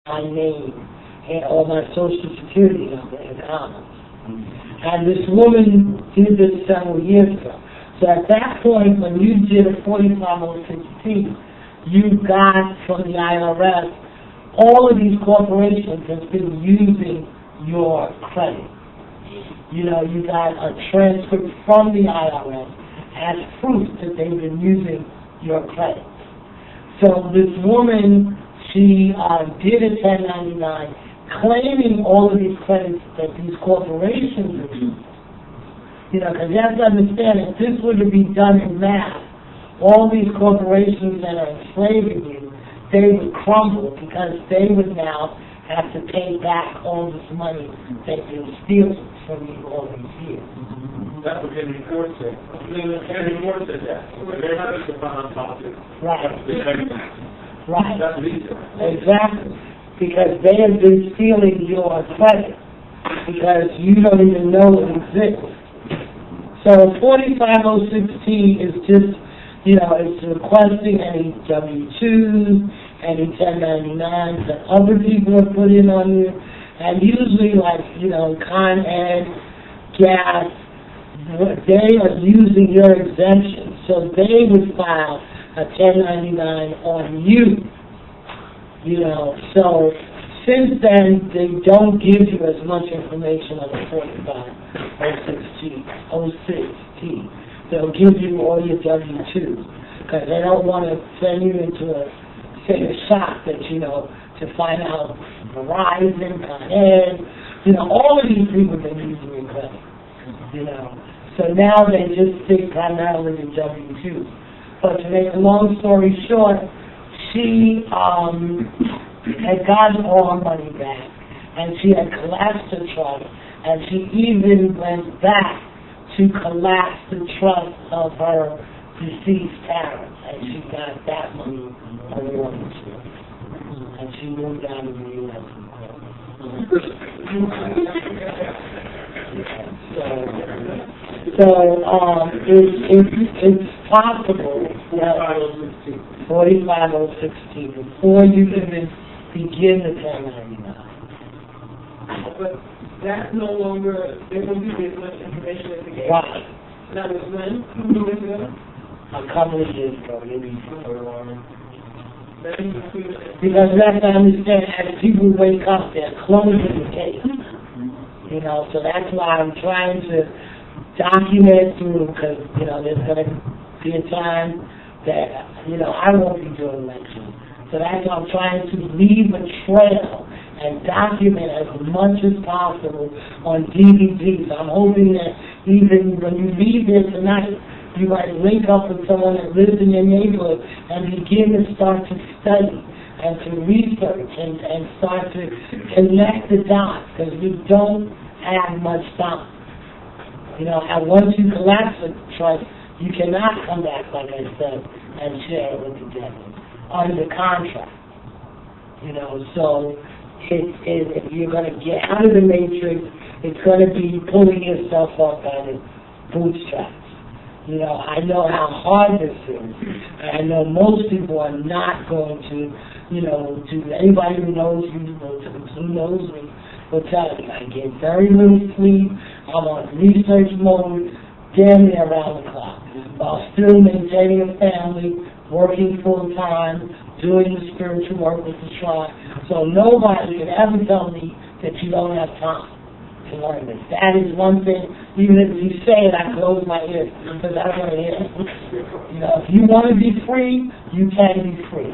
my name or my social security number in comments. And this woman did this several years ago. So at that point, when you did a 4506T, you got from the IRS, all of these corporations have been using your credit. You know, you got a transcript from the IRS as proof that they've been using your credit. So this woman, she did a 1099, claiming all of these credits that these corporations have used. You know, because you have to understand, if this were to be done in math, all these corporations that are enslaving you, they would crumble because they would now have to pay back all this money they've been stealing from you all these years. That's what Henry Ford said. Henry Ford said that. They're not just on politics. Right. Right. That's what he said. Exactly. Because they have been stealing your credit because you don't even know it exists. So 4506T is just, you know, it's requesting any W-2s, any 1099s that other people have put in on you, and usually like, you know, Con Ed, gas, they are using your exemption, so they would file a 1099 on you, you know. So since then, they don't give you as much information on the 4506T. They'll give you all your W-2s because they don't want to send you into a shock that, you know, to find out Verizon, Con Ed, you know, all of these people have been using your credit, you know. So now they just stick primarily in W-2s. But to make a long story short, she had gotten all her money back, and she had collapsed her trust, and she even went back to collapse the trust of her deceased parents, and she got that money awarded to her. And she moved down to the U.S. So it's possible that 4506T before you even begin the 1099. But that's no longer, they don't give you as much information as they gave. Right. That was when? 2 years ago? A couple of years ago, maybe. Because you have to understand, as people wake up, they're closing the case. You know, so that's why I'm trying to document through, because, you know, there's going to be a time that, you know, I won't be doing lectures. So that's why I'm trying to leave a trail and document as much as possible on DVDs. I'm hoping that even when you leave here tonight, you might link up with someone that lives in your neighborhood and begin to start to study and to research and start to connect the dots, because we don't have much time. You know, and once you collapse the trust, you cannot come back, like I said, and share it with the debtor under contract. You know, so if you're going to get out of the matrix, it's going to be pulling yourself up by the bootstraps. You know, I know how hard this is. And I know most people are not going to, you know, anybody who knows me, who knows me, will tell you, I get very little sleep. I'm on research mode, damn near around the clock, while still maintaining a family, working full time, doing the spiritual work with the tribe. So nobody can ever tell me that you don't have time to learn this. That is one thing. Even if you say it, I close my ears because I don't want to hear it. You know, if you want to be free, you can be free.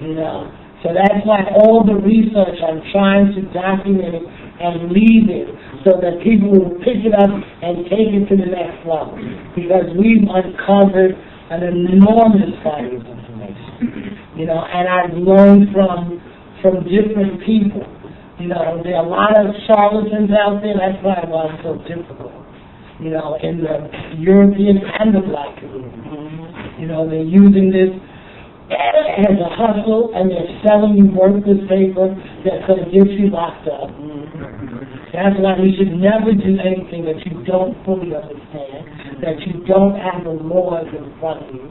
You know, so that's why all the research I'm trying to document it and leave it so that people will pick it up and take it to the next level, because we've uncovered an enormous body of information. You know, and I've learned from different people. You know, there are a lot of charlatans out there. That's why it's so difficult. You know, in the European and the black community. You know, they're using this as a hustle, and they're selling you worthless paper that's going to get you locked up. That's why we should never do anything that you don't fully understand, that you don't have the laws in front of you,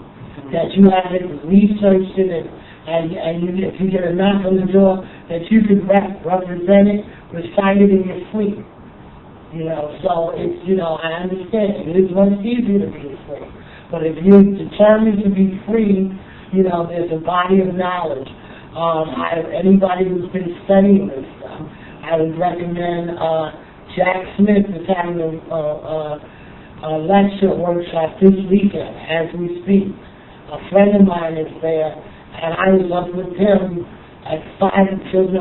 that you haven't researched it and if you get a knock on the door, that you can represent it, recite it in your sleep. You know, so it's, you know, I understand it is much easier to be free. But if you're determined to be free, you know, there's a body of knowledge. Anybody who's been studying this stuff, I would recommend Jack Smith is having a lecture workshop this weekend as we speak. A friend of mine is there, and I was up with him at 5 until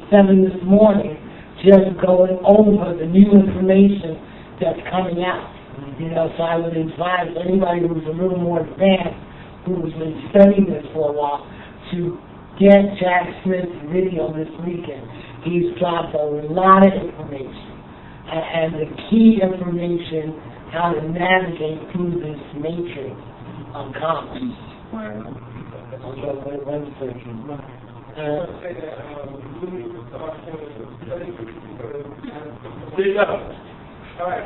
7 this morning, just going over the new information that's coming out. You know, so I would advise anybody who's a little more advanced, who's been studying this for a while, to get Jack Smith's video this weekend. He's dropped a lot of information, and the key information, how to navigate through this matrix of commerce. All right.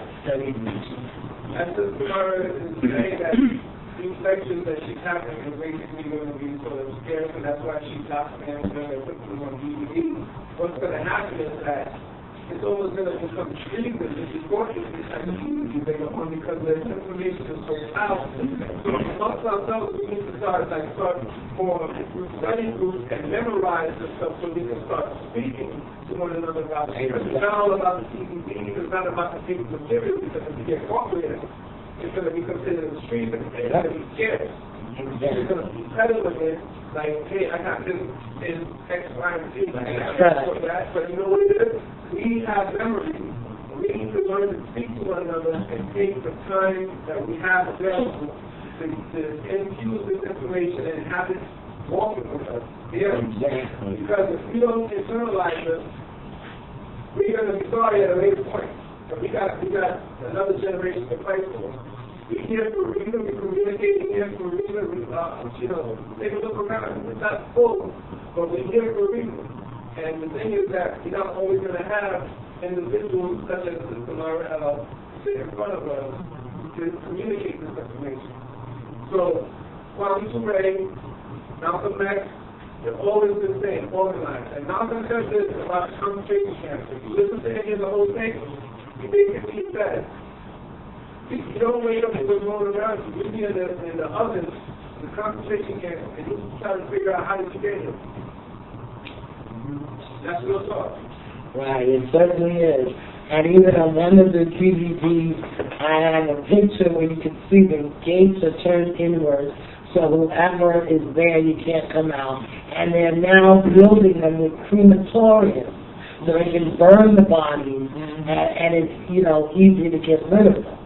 As the scholar is saying that these lectures that she's having are basically going to be sort of scarce, and that's why she's documenting them and putting them on DVD. What's going to happen is that it's almost going to become treated as important as they're on because the information is so powerful. So amongst ourselves, we need to start form study groups and memorize the stuff so we can start speaking to one another about it. Because it's not all about the DVD, it's not about the big material, because if you get caught with it, it's going to be considered a stream and it's going to be scarce. It's going to be peddling it, like, hey, I got this in X, Y, and Z. But you know what it is? We have memory. We need to learn to speak to one another and take the time that we have available to infuse this information and have it walking with us. Yeah. Because if we don't internalize it, we're going to be sorry at a later point. But we got another generation to fight for. We're here for a reason, we're communicating here for a reason, take a look around. It's not full, but we're here for a reason. And the thing is that we're not always going to have individuals such as Sister Laura sit in front of us to communicate this information. So, Kwame Ture, Malcolm X, they're always the same, organized. And Malcolm says this about concentration camps. If you listen to any of the whole thing, you basically said, you don't wake up and go going around, you be in the ovens, the concentration camps, and you try to figure out how did you get here. That's real talk. Right, it certainly is. And even on one of the DVDs, I have a picture where you can see the gates are turned inwards, so whoever is there, you can't come out. And they're now building them with crematoriums, so they can burn the bodies, and it's, easy to get rid of them.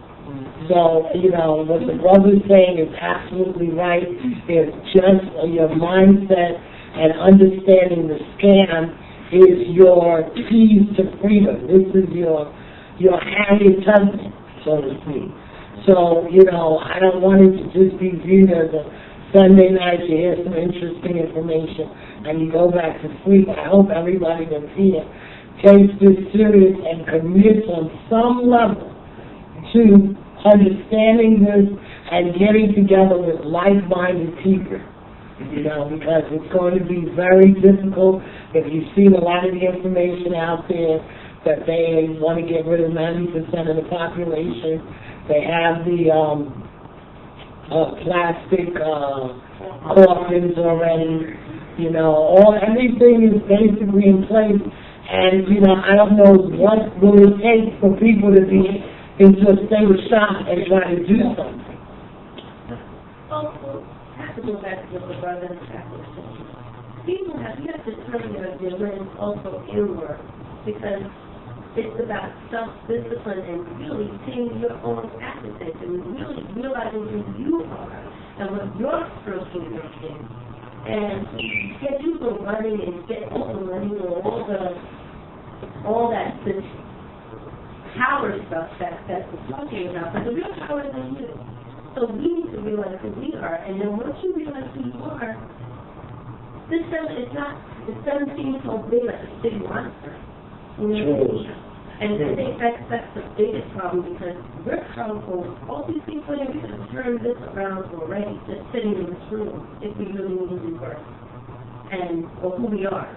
So, what the brother's saying is absolutely right. It's just your mindset and understanding the scam is your keys to freedom. This is your Harriet Tubman, so to speak. So, I don't want it to just be viewed as a Sunday night, you hear some interesting information, and you go back to sleep. I hope everybody that's here takes this serious and commits on some level to understanding this and getting together with like-minded people, because it's going to be very difficult. If you've seen a lot of the information out there that they want to get rid of 90% of the population, they have the plastic coffins already, everything is basically in place. And, I don't know what will it take for people to be into a state of shock and try to do something. Also, I have to go back to what the brother and Catholic said. You have to turn your lens also inward, because it's about self-discipline and really seeing your own appetite and really realizing who you are and what your spiritual gift is. And get you go running and get people running and all that this power stuff that we're talking about, but the real power is in you. So we need to realize who we are, and then once you realize who you are, it doesn't seem so big like a big monster. And I think that's the biggest problem, because we're powerful. All these people here, we could have turned this around already, just sitting in this room, if we really needed to work. and, or who we are.